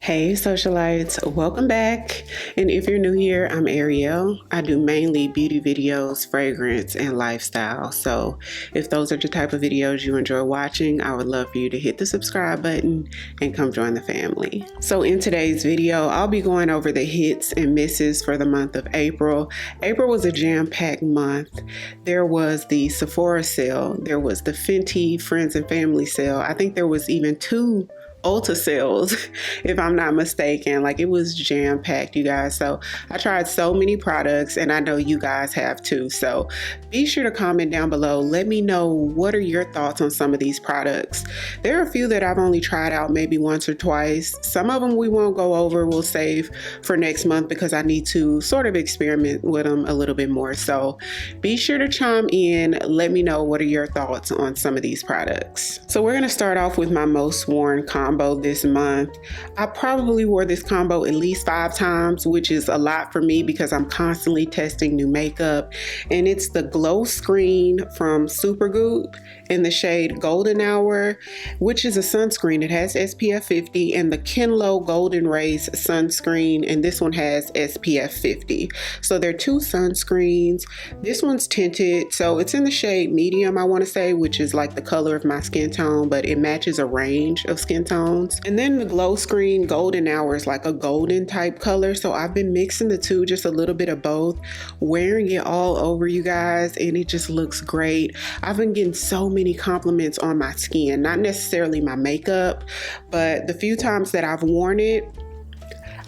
Hey socialites, welcome back. And if you're new here, I'm Ariell. I do mainly beauty videos, fragrance, and lifestyle. So if those are the type of videos you enjoy watching, I would love for you to hit the subscribe button and come join the family. So in today's video, I'll be going over the hits and misses for the month of April. April was a jam-packed month. There was the Sephora sale. There was the Fenty Friends and Family sale. I think there was even two Ulta sales, if I'm not mistaken. Like, it was jam-packed, you guys. So I tried so many products, and I know you guys have too. So be sure to comment down below. Let me know, what are your thoughts on some of these products? There are a few that I've only tried out maybe once or twice. Some of them we won't go over. We'll save for next month because I need to sort of experiment with them a little bit more. So be sure to chime in. Let me know, what are your thoughts on some of these products? So we're going to start off with my most worn combo this month. I probably wore this combo at least 5 times, which is a lot for me because I'm constantly testing new makeup. And it's the Glow Screen from Supergroup in the shade Golden Hour, which is a sunscreen. It has SPF 50, and the Kinlo Golden Rays sunscreen, and this one has SPF 50. So they're two sunscreens. This one's tinted, so it's in the shade medium, I want to say, which is like the color of my skin tone, but it matches a range of skin tones. And then the Glow Screen Golden Hour is like a golden type color, so I've been mixing the two, just a little bit of both, wearing it all over, you guys, and it just looks great. I've been getting so many compliments on my skin, not necessarily my makeup, but the few times that I've worn it,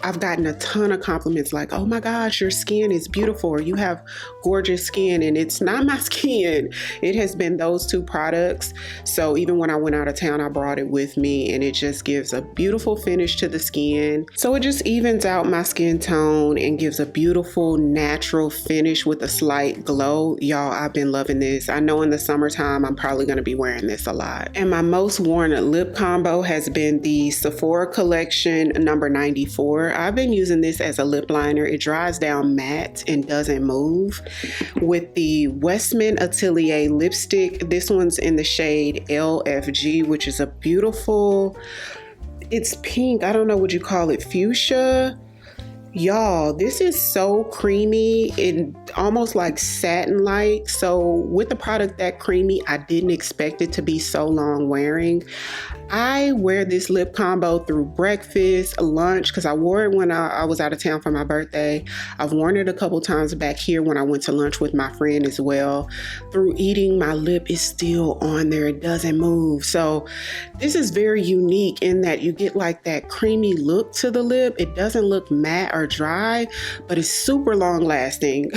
I've gotten a ton of compliments like, oh my gosh, your skin is beautiful, or you have gorgeous skin. And it's not my skin. It has been those two products. So even when I went out of town, I brought it with me, and it just gives a beautiful finish to the skin. So it just evens out my skin tone and gives a beautiful natural finish with a slight glow. Y'all, I've been loving this. I know in the summertime, I'm probably going to be wearing this a lot. And my most worn lip combo has been the Sephora collection number 94. I've been using this as a lip liner. It dries down matte and doesn't move. With the Westman Atelier lipstick, this one's in the shade LFG, which is a beautiful, it's pink, I don't know what you call it, fuchsia. Y'all, this is so creamy and almost like satin-like. So with the product that creamy, I didn't expect it to be so long wearing. I wear this lip combo through breakfast, lunch, because I wore it when I was out of town for my birthday. I've worn it a couple times back here when I went to lunch with my friend as well. Through eating, my lip is still on there. It doesn't move. So this is very unique in that you get like that creamy look to the lip. It doesn't look matte or dry, but it's super long lasting.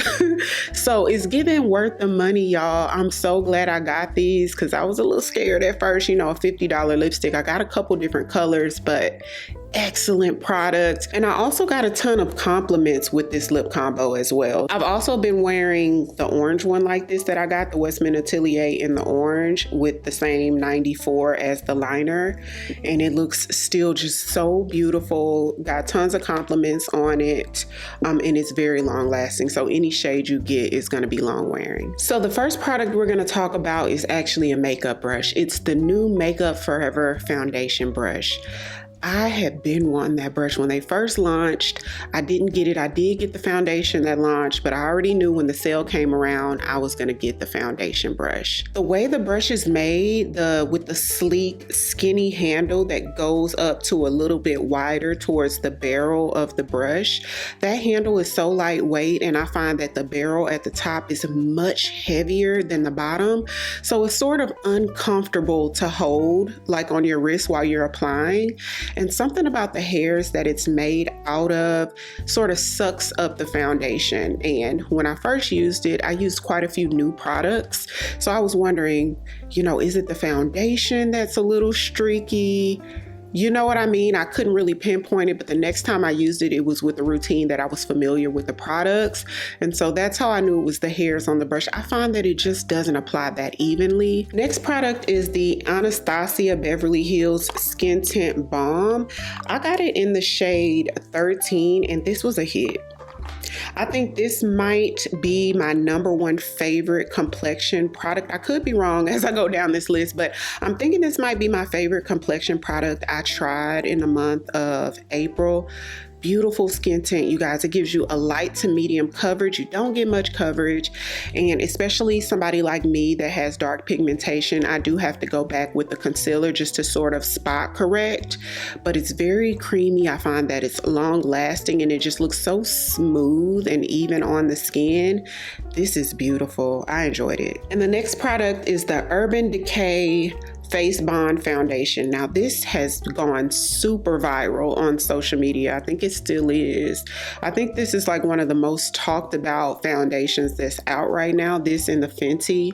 So it's giving worth the money, y'all. I'm so glad I got these because I was a little scared at first. You know, a $50 lipstick. I got a couple different colors, but excellent product. And I also got a ton of compliments with this lip combo as well. I've also been wearing the orange one like this that I got, the Westman Atelier in the orange with the same 94 as the liner. And it looks still just so beautiful. Got tons of compliments on it. And it's very long lasting. So any shade you get is going to be long wearing. So the first product we're going to talk about is actually a makeup brush. It's the new Makeup Forever foundation brush. I had been wanting that brush when they first launched. I didn't get it. I did get the foundation that launched, but I already knew when the sale came around, I was going to get the foundation brush. The way the brush is made, with the sleek, skinny handle that goes up to a little bit wider towards the barrel of the brush, that handle is so lightweight, and I find that the barrel at the top is much heavier than the bottom. So it's sort of uncomfortable to hold, like on your wrist while you're applying. And something about the hairs that it's made out of sort of sucks up the foundation. And when I first used it, I used quite a few new products. So I was wondering, you know, is it the foundation that's a little streaky? You know what I mean? I couldn't really pinpoint it, but the next time I used it, it was with a routine that I was familiar with the products. And so that's how I knew it was the hairs on the brush. I find that it just doesn't apply that evenly. Next product is the Anastasia Beverly Hills Skin Tint Balm. I got it in the shade 13, and this was a hit. I think this might be my #1 favorite complexion product. I could be wrong as I go down this list, but I'm thinking this might be my favorite complexion product I tried in the month of April. Beautiful skin tint, you guys. It gives you a light to medium coverage. You don't get much coverage, and especially somebody like me that has dark pigmentation, I do have to go back with the concealer just to sort of spot correct, but it's very creamy. I find that it's long lasting and it just looks so smooth and even on the skin. This is beautiful. I enjoyed it. And the next product is the Urban Decay Face Bond Foundation. Now this has gone super viral on social media. I think it still is. I think this is like one of the most talked about foundations that's out right now, this in the Fenty.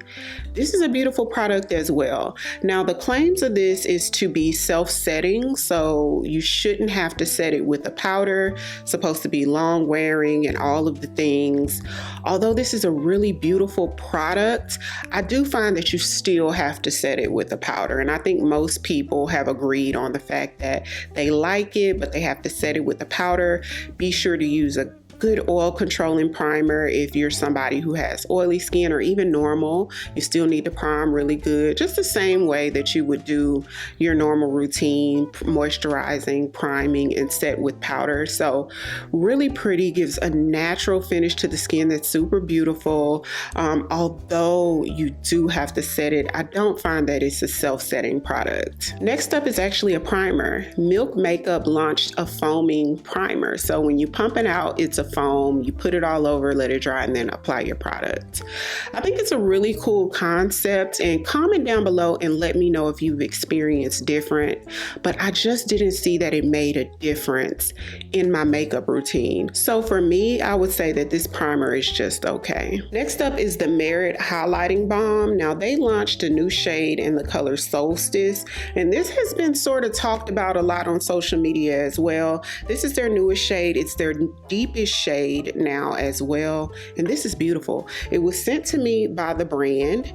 This is a beautiful product as well. Now the claims of this is to be self-setting, so you shouldn't have to set it with a powder. It's supposed to be long wearing and all of the things. Although this is a really beautiful product, I do find that you still have to set it with a powder. And I think most people have agreed on the fact that they like it, but they have to set it with a powder. Be sure to use a good oil controlling primer. If you're somebody who has oily skin or even normal, you still need to prime really good, just the same way that you would do your normal routine, moisturizing, priming, and set with powder. So really pretty, gives a natural finish to the skin that's super beautiful. Although you do have to set it, I don't find that it's a self-setting product. Next up is actually a primer. Milk Makeup launched a foaming primer. So when you pump it out, it's a foam, you put it all over, let it dry, and then apply your product. I think it's a really cool concept, and comment down below and let me know if you've experienced different, but I just didn't see that it made a difference in my makeup routine. So for me, I would say that this primer is just okay. Next up is the Merit Highlighting Balm. Now they launched a new shade in the color Solstice, and this has been sort of talked about a lot on social media as well. This is their newest shade. It's their deepest shade now as well, and this is beautiful. It was sent to me by the brand,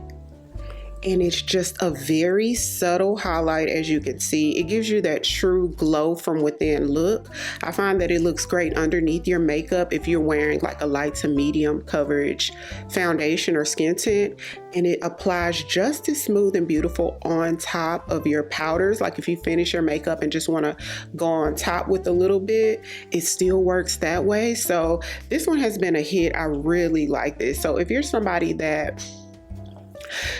and it's just a very subtle highlight. As you can see, it gives you that true glow from within look. I find that it looks great underneath your makeup if you're wearing like a light to medium coverage foundation or skin tint, and it applies just as smooth and beautiful on top of your powders. Like if you finish your makeup and just want to go on top with a little bit, it still works that way. So this one has been a hit. I really like this. So if you're somebody that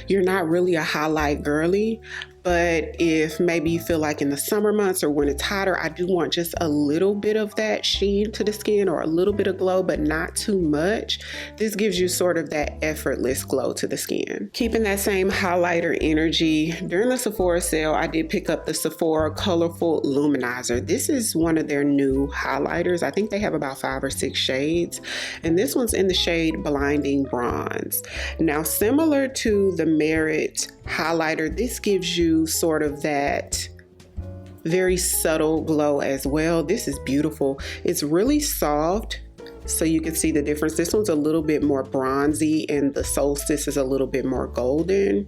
you're not really a highlight girly, but if maybe you feel like in the summer months or when it's hotter, I do want just a little bit of that sheen to the skin or a little bit of glow, but not too much. This gives you sort of that effortless glow to the skin. Keeping that same highlighter energy, during the Sephora sale, I did pick up the Sephora Colorful Luminizer. This is one of their new highlighters. I think they have about 5 or 6 shades, and this one's in the shade Blinding Bronze. Now, similar to the Merit highlighter, this gives you sort of that very subtle glow as well. This is beautiful. It's really soft, so you can see the difference. This one's a little bit more bronzy and the Solstice is a little bit more golden.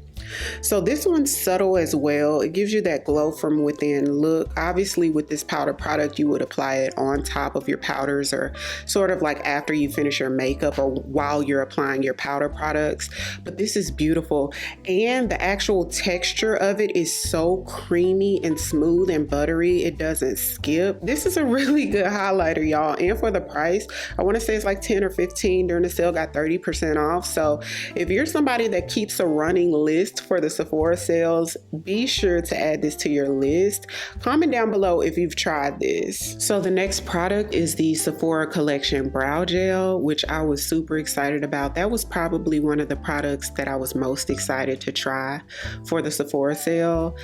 So this one's subtle as well. It gives you that glow from within look. Obviously with this powder product, you would apply it on top of your powders or sort of like after you finish your makeup or while you're applying your powder products. But this is beautiful, and the actual texture of it is so creamy and smooth and buttery. It doesn't skip. This is a really good highlighter, y'all, and for the price, I want to say it's like 10 or 15 during the sale, got 30% off. So if you're somebody that keeps a running list for the Sephora sales, be sure to add this to your list. Comment down below if you've tried this. So the next product is the Sephora Collection Brow Gel, which I was super excited about. That was probably one of the products that I was most excited to try for the Sephora sale,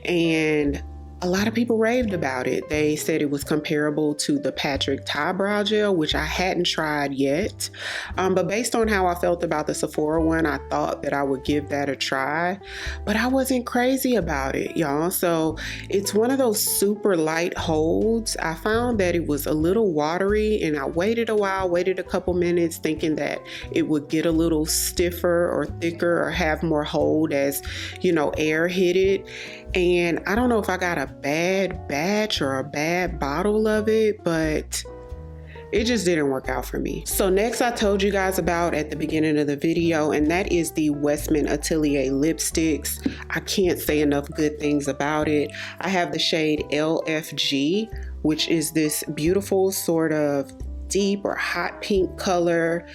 and a lot of people raved about it. They said it was comparable to the Patrick Ta Brow Gel, which I hadn't tried yet. But based on how I felt about the Sephora one, I thought that I would give that a try. But I wasn't crazy about it, y'all. So it's one of those super light holds. I found that it was a little watery, and I waited a while, waited a couple minutes, thinking that it would get a little stiffer or thicker or have more hold as, you know, air hit it. And I don't know if I got a bad batch or a bad bottle of it, but it just didn't work out for me. So next I told you guys about at the beginning of the video, and that is the Westman Atelier lipsticks. I can't say enough good things about it. I have the shade LFG, which is this beautiful sort of deep or hot pink color.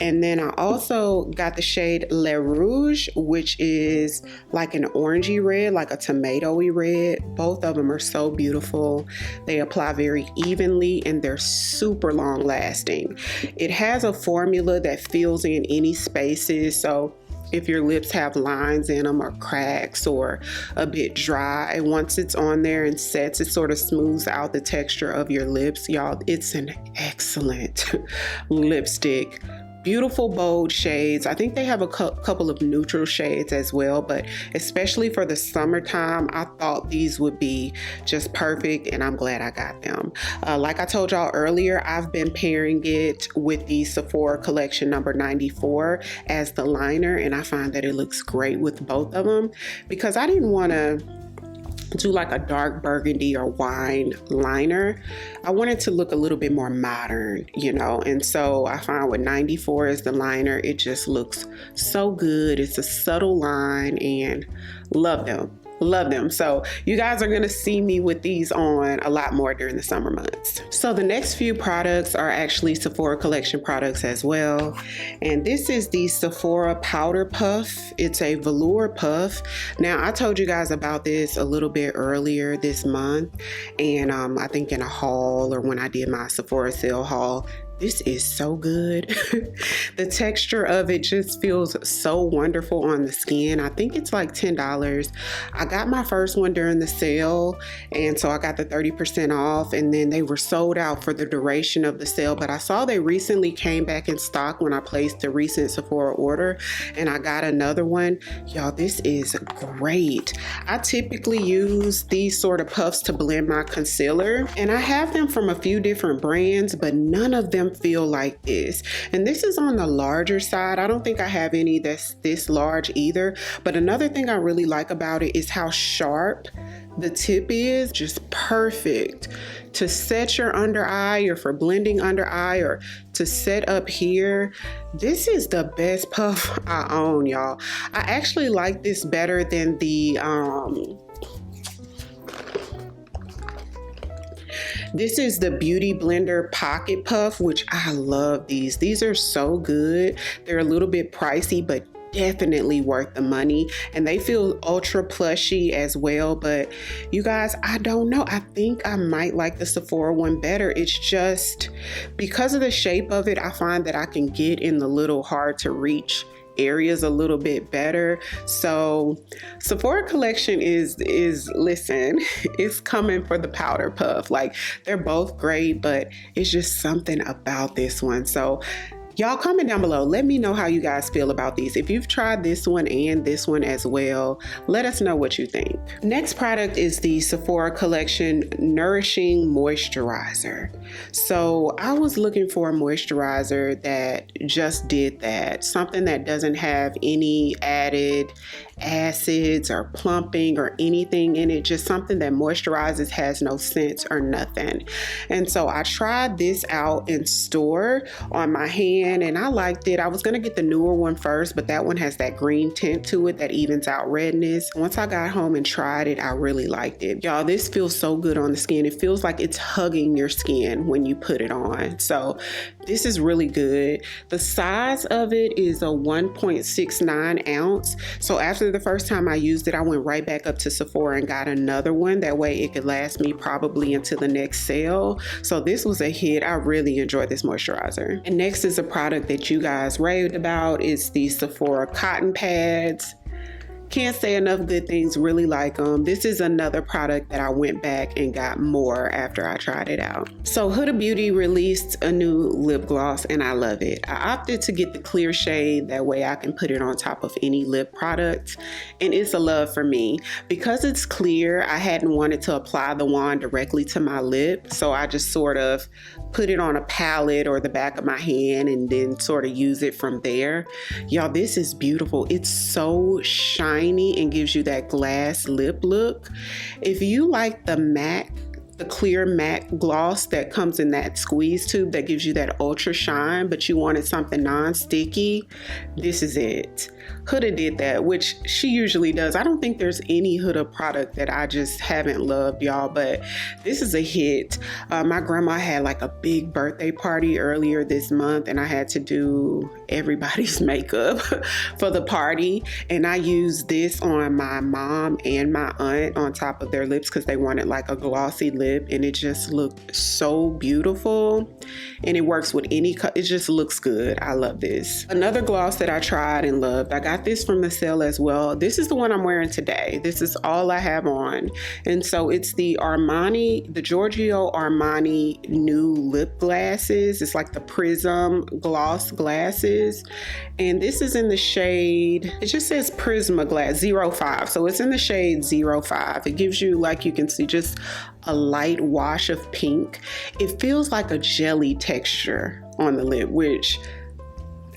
And then I also got the shade Le Rouge, which is like an orangey red, like a tomatoey red. Both of them are so beautiful. They apply very evenly and they're super long lasting. It has a formula that fills in any spaces. So if your lips have lines in them or cracks or a bit dry, once it's on there and sets, it sort of smooths out the texture of your lips. Y'all, it's an excellent lipstick. Beautiful bold shades. I think they have a couple of neutral shades as well, but especially for the summertime, I thought these would be just perfect, and I'm glad I got them. Like I told y'all earlier, I've been pairing it with the Sephora collection number 94 as the liner, and I find that it looks great with both of them because I didn't want to do like a dark burgundy or wine liner. I wanted to look a little bit more modern, you know, and so I find with 94 as the liner, it just looks so good. It's a subtle line and love them. Love them. So you guys are going to see me with these on a lot more during the summer months. So the next few products are actually Sephora collection products as well. And this is the Sephora powder puff. It's a velour puff. Now I told you guys about this a little bit earlier this month. And I think in a haul or when I did my Sephora sale haul. This is so good. The texture of it just feels so wonderful on the skin. I think it's like $10. I got my first one during the sale, and so I got the 30% off, and then they were sold out for the duration of the sale, but I saw they recently came back in stock when I placed a recent Sephora order, and I got another one. Y'all, this is great. I typically use these sort of puffs to blend my concealer, and I have them from a few different brands, but none of them feel like this. And this is on the larger side. I don't think I have any that's this large either. But another thing I really like about it is how sharp the tip is. Just perfect to set your under eye or for blending under eye or to set up here. This is the best puff I own, y'all. I actually like this better than the this is the Beauty Blender Pocket Puff, which I love these. These are so good. They're a little bit pricey, but definitely worth the money. And they feel ultra plushy as well. But you guys, I don't know. I think I might like the Sephora one better. It's just because of the shape of it, I find that I can get in the little hard to reach areas a little bit better. So Sephora collection is listen, it's coming for the powder puff. Like, they're both great, but it's just something about this one. So y'all comment down below. Let me know how you guys feel about these. If you've tried this one and this one as well, let us know what you think. Next product is the Sephora collection Nourishing Moisturizer. So I was looking for a moisturizer that just did that. Something that doesn't have any added acids or plumping or anything in it. Just something that moisturizes, has no scent or nothing. And so I tried this out in store on my hand and I liked it. I was going to get the newer one first, but that one has that green tint to it that evens out redness. Once I got home and tried it, I really liked it. Y'all, this feels so good on the skin. It feels like it's hugging your skin when you put it on. So this is really good. The size of it is a 1.69 ounce. So after the first time I used it, I went right back up to Sephora and got another one. That way it could last me probably until the next sale. So this was a hit. I really enjoyed this moisturizer. And next is a product that you guys raved about. It's the Sephora cotton pads. Can't say enough good things, really like them. This is another product that I went back and got more after I tried it out. So Huda Beauty released a new lip gloss and I love it. I opted to get the clear shade, that way I can put it on top of any lip product. And it's a love for me. Because it's clear, I hadn't wanted to apply the wand directly to my lip. So I just sort of put it on a palette or the back of my hand and then sort of use it from there. Y'all, this is beautiful. It's so shiny and gives you that glass lip look. If you like the matte the clear matte gloss that comes in that squeeze tube that gives you that ultra shine, but you wanted something non-sticky, this is it. Huda did that, which she usually does. I don't think there's any Huda product that I just haven't loved, y'all, but this is a hit. My grandma had like a big birthday party earlier this month, and I had to do everybody's makeup for the party, and I used this on my mom and my aunt on top of their lips because they wanted like a glossy lip, and it just looked so beautiful, and it works with any it just looks good. I love this. Another gloss that I tried and loved, I got this from the sale as well. This is the one I'm wearing today. This is all I have on, and so it's the Armani, the Giorgio Armani new lip glasses. It's like the Prism gloss glasses, and this is in the shade, it just says Prisma Glass 05, so it's in the shade 05. It gives you, like you can see, just a light wash of pink. It feels like a jelly texture on the lip, which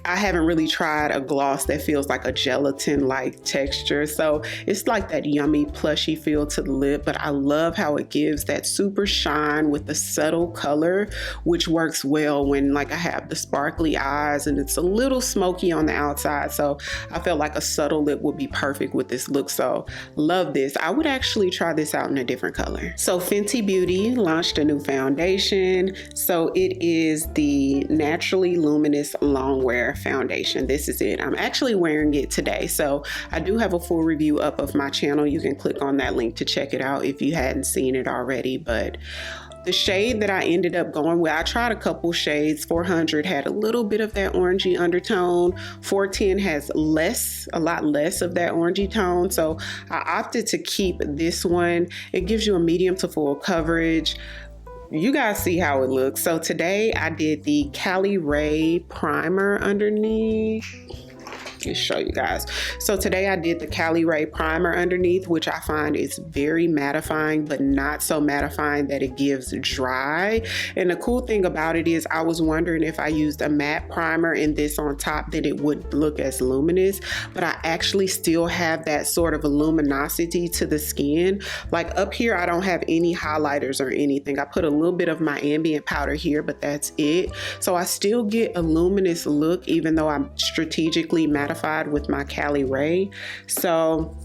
I haven't really tried a gloss that feels like a gelatin-like texture. So it's like that yummy plushy feel to the lip, but I love how it gives that super shine with the subtle color, which works well when like I have the sparkly eyes and it's a little smoky on the outside. So I felt like a subtle lip would be perfect with this look. So love this. I would actually try this out in a different color. So Fenty Beauty launched a new foundation. So it is the Naturally Luminous Longwear foundation. This is it. I'm actually wearing it today, so I do have a full review up of my channel. You can click on that link to check it out if you hadn't seen it already. But the shade that I ended up going with, I tried a couple shades. 400 had a little bit of that orangey undertone. 410 has a lot less of that orangey tone, so I opted to keep this one. It gives you a medium to full coverage. You guys see how it looks. So today I did the Caliray primer underneath. Let's show you guys. So today I did the Caliray primer underneath, which I find is very mattifying, but not so mattifying that it gives dry. And the cool thing about it is I was wondering if I used a matte primer and this on top, then it would look as luminous, but I actually still have that sort of a luminosity to the skin. Like up here, I don't have any highlighters or anything. I put a little bit of my ambient powder here, but that's it. So I still get a luminous look, even though I'm strategically mattifying with my Caliray. So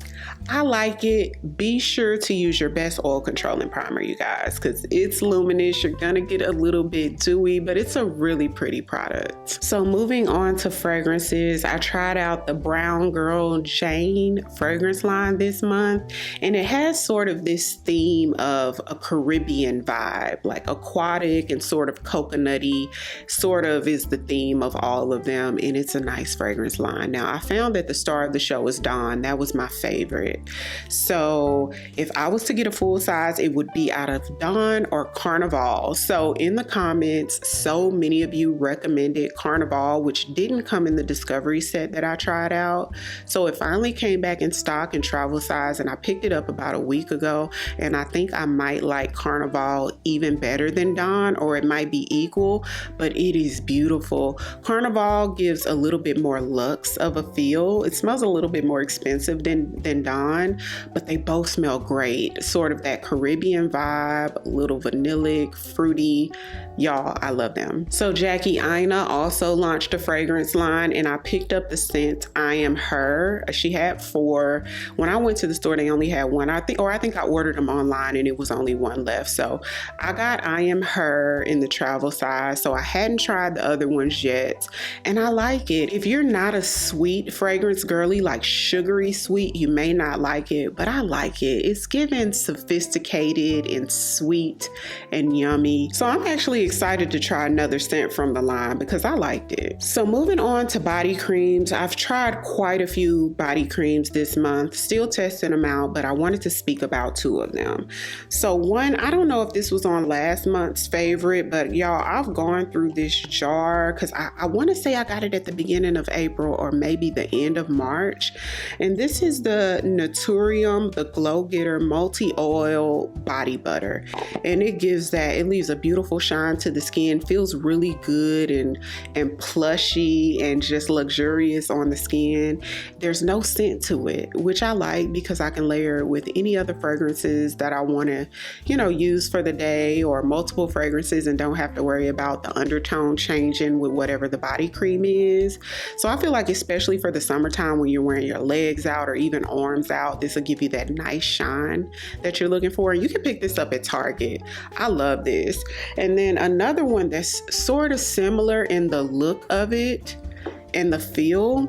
I like it. Be sure to use your best oil controlling primer, you guys, because it's luminous. You're gonna get a little bit dewy, but it's a really pretty product. So moving on to fragrances, I tried out the Brown Girl Jane fragrance line this month, and it has sort of this theme of a Caribbean vibe, like aquatic and sort of coconutty, sort of is the theme of all of them, and it's a nice fragrance line. Now, I found that the star of the show was Dawn. That was my favorite. So if I was to get a full size, it would be out of Dawn or Carnivale. So in the comments, so many of you recommended Carnivale, which didn't come in the discovery set that I tried out. So it finally came back in stock in travel size, and I picked it up about a week ago, and I think I might like Carnivale even better than Dawn, or it might be equal, but it is beautiful. Carnivale gives a little bit more luxe of a feel. It smells a little bit more expensive than Dawn, but they both smell great. Sort of that Caribbean vibe, a little vanillic, fruity. Y'all, I love them. So Jackie Aina also launched a fragrance line, and I picked up the scent I Am Her. She had 4. When I went to the store, they only had 1. I think I ordered them online and it was only 1 left. So I got I Am Her in the travel size. So I hadn't tried the other ones yet, and I like it. If you're not a sweet fragrance girly, like sugary sweet, you may not like it, but I like it. It's given sophisticated and sweet and yummy. So I'm actually excited to try another scent from the line because I liked it. So moving on to body creams, I've tried quite a few body creams this month, still testing them out, but I wanted to speak about 2 of them. So one, I don't know if this was on last month's favorite, but y'all, I've gone through this jar because I want to say I got it at the beginning of April or maybe the end of March. And this is the Naturium, the Glow Getter Multi-Oil Body Butter. And it leaves a beautiful shine to the skin, feels really good and plushy and just luxurious on the skin. There's no scent to it, which I like because I can layer it with any other fragrances that I want to, use for the day, or multiple fragrances, and don't have to worry about the undertone changing with whatever the body cream is. So I feel like, especially for the summertime when you're wearing your legs out or even arms out, this will give you that nice shine that you're looking for. You can pick this up at Target. I love this. And then another one that's sort of similar in the look of it and the feel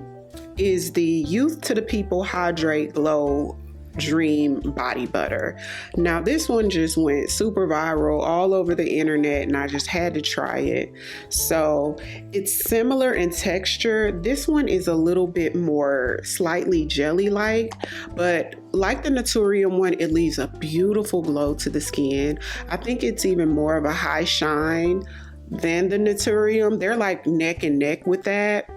is the Youth to the People Hydrate Glow Dream Body Butter. Now this one just went super viral all over the internet, and I just had to try it. So it's similar in texture. This one is a little bit more slightly jelly-like, but like the Naturium one, it leaves a beautiful glow to the skin. I think it's even more of a high shine than the Naturium. They're like neck and neck with that.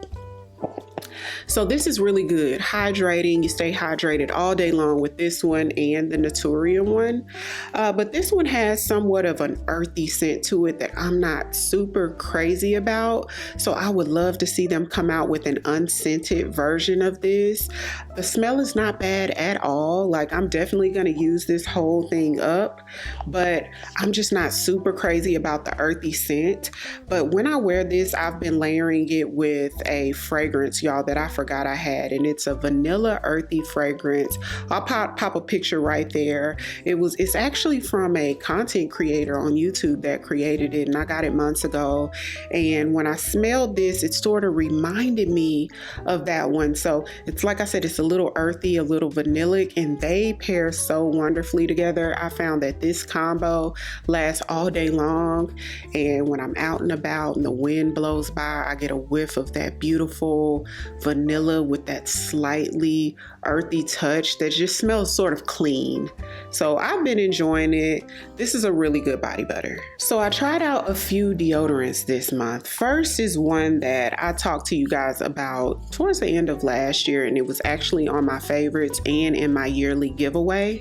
So this is really good, hydrating. You stay hydrated all day long with this one and the Naturium one. But this one has somewhat of an earthy scent to it that I'm not super crazy about. So I would love to see them come out with an unscented version of this. The smell is not bad at all. Like, I'm definitely going to use this whole thing up, but I'm just not super crazy about the earthy scent. But when I wear this, I've been layering it with a fragrance, y'all, that I forgot I had, and it's a vanilla earthy fragrance. I'll pop a picture right there. It's actually from a content creator on YouTube that created it, and I got it months ago. And when I smelled this, it sort of reminded me of that one. So it's, like I said, it's a little earthy, a little vanillic, and they pair so wonderfully together. I found that this combo lasts all day long, and when I'm out and about and the wind blows by, I get a whiff of that beautiful vanilla with that slightly earthy touch that just smells sort of clean. So I've been enjoying it. This is a really good body butter. So I tried out a few deodorants this month. First is one that I talked to you guys about towards the end of last year, and it was actually on my favorites and in my yearly giveaway.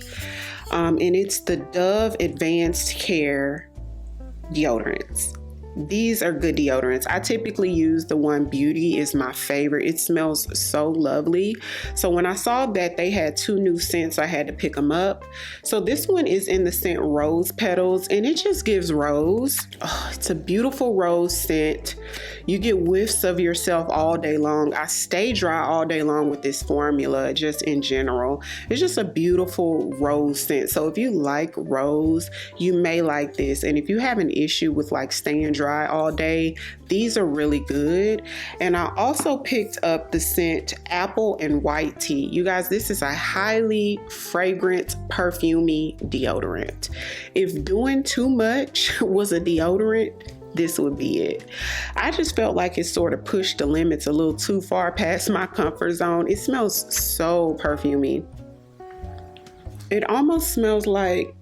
And it's the Dove Advanced Care deodorants. These are good deodorants. I typically use the one Beauty is my favorite. It smells so lovely. So when I saw that they had 2 new scents, I had to pick them up. So this one is in the scent Rose Petals, and it just gives rose. Oh, it's a beautiful rose scent. You get whiffs of yourself all day long. I stay dry all day long with this formula, just in general. It's just a beautiful rose scent. So if you like rose, you may like this. And if you have an issue with like staying dry all day, these are really good. And I also picked up the scent Apple and White Tea. You guys, this is a highly fragrant, perfumey deodorant. If doing too much was a deodorant, this would be it. I just felt like it sort of pushed the limits a little too far past my comfort zone. It smells so perfumey. It almost smells like,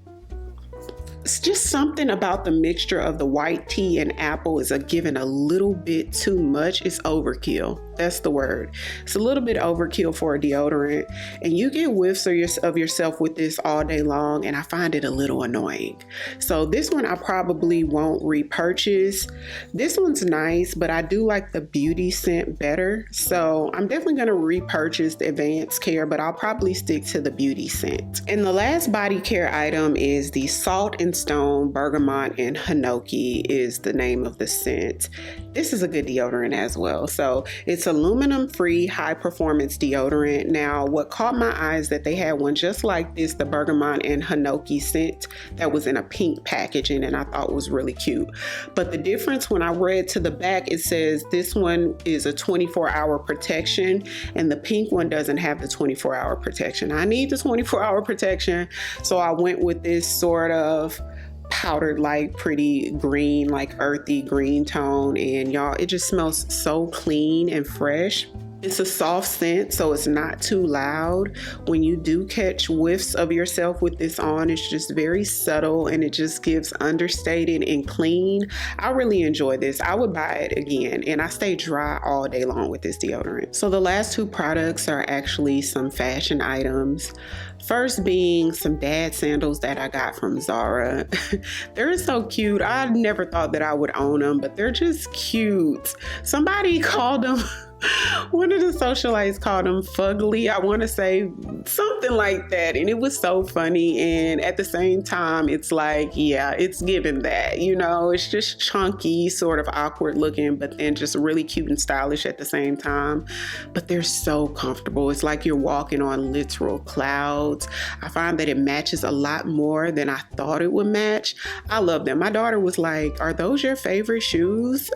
it's just something about the mixture of the white tea and apple is given a little bit too much. It's overkill. That's the word. It's a little bit overkill for a deodorant, and you get whiffs of yourself with this all day long, and I find it a little annoying. So this one I probably won't repurchase. This one's nice, but I do like the Beauty scent better. So I'm definitely going to repurchase the Advanced Care, but I'll probably stick to the Beauty scent. And the last body care item is the Salt and Stone Bergamot and Hinoki is the name of the scent. This is a good deodorant as well. So it's aluminum free, high performance deodorant. Now what caught my eye is that they had one just like this, the Bergamot and Hinoki scent, that was in a pink packaging, and I thought was really cute. But the difference, when I read to the back, it says this one is a 24-hour protection, and the pink one doesn't have the 24-hour protection. I need the 24-hour protection, so I went with this sort of powdered, like pretty green, like earthy green tone, and y'all, it just smells so clean and fresh. It's a soft scent, so it's not too loud. When you do catch whiffs of yourself with this on, it's just very subtle and it just gives understated and clean. I really enjoy this. I would buy it again, and I stay dry all day long with this deodorant. So the last two products are actually some fashion items. First being some dad sandals that I got from Zara. They're so cute. I never thought that I would own them, but they're just cute. Somebody called them one of the socialites called them fugly, I want to say something like that, and it was so funny. And at the same time, it's like, yeah, it's given that, you know, it's just chunky, sort of awkward looking, but then just really cute and stylish at the same time. But they're so comfortable. It's like you're walking on literal clouds. I find that it matches a lot more than I thought it would match. I love them. My daughter was like, "Are those your favorite shoes?"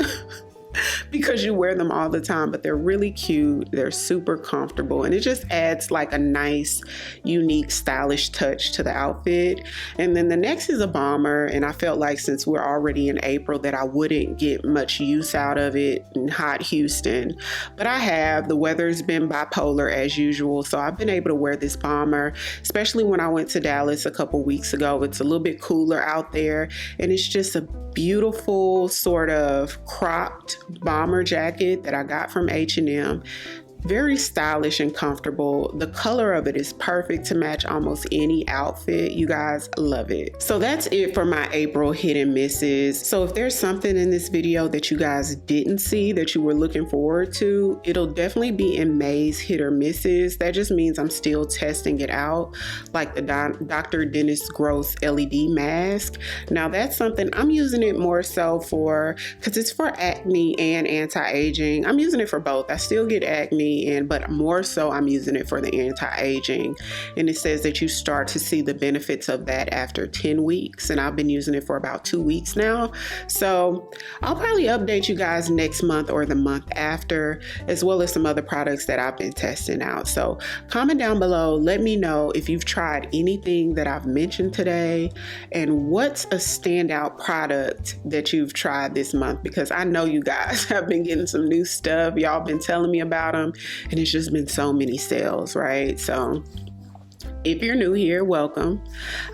Because you wear them all the time, but they're really cute. They're super comfortable, and it just adds like a nice, unique, stylish touch to the outfit. And then the next is a bomber, and I felt like since we're already in April that I wouldn't get much use out of it in hot Houston, but I have. The weather's been bipolar as usual, so I've been able to wear this bomber, especially when I went to Dallas a couple weeks ago. It's a little bit cooler out there, and it's just a beautiful sort of cropped bomber jacket that I got from H&M. Very stylish and comfortable. The color of it is perfect to match almost any outfit. You guys, love it. So that's it for my April hit and misses. So if there's something in this video that you guys didn't see that you were looking forward to, it'll definitely be in May's hit or misses. That just means I'm still testing it out, like the Dr. Dennis Gross LED mask. Now that's something I'm using it more so for, because it's for acne and anti-aging. I'm using it for both. I still get acne, but more so I'm using it for the anti-aging, and it says that you start to see the benefits of that after 10 weeks, and I've been using it for about 2 weeks now. So I'll probably update you guys next month or the month after, as well as some other products that I've been testing out. So comment down below, let me know if you've tried anything that I've mentioned today, and what's a standout product that you've tried this month, because I know you guys have been getting some new stuff. Y'all been telling me about them, and it's just been so many sales, right? So if you're new here, welcome.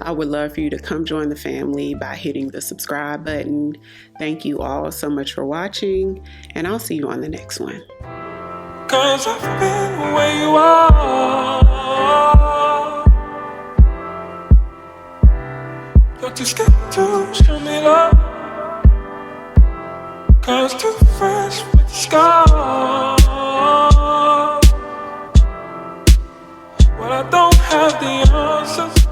I would love for you to come join the family by hitting the subscribe button. Thank you all so much for watching, and I'll see you on the next one. 'Cause I've been where you are. You're too scared to show me love, 'cause too fresh with the scars. Well, I don't have the answers.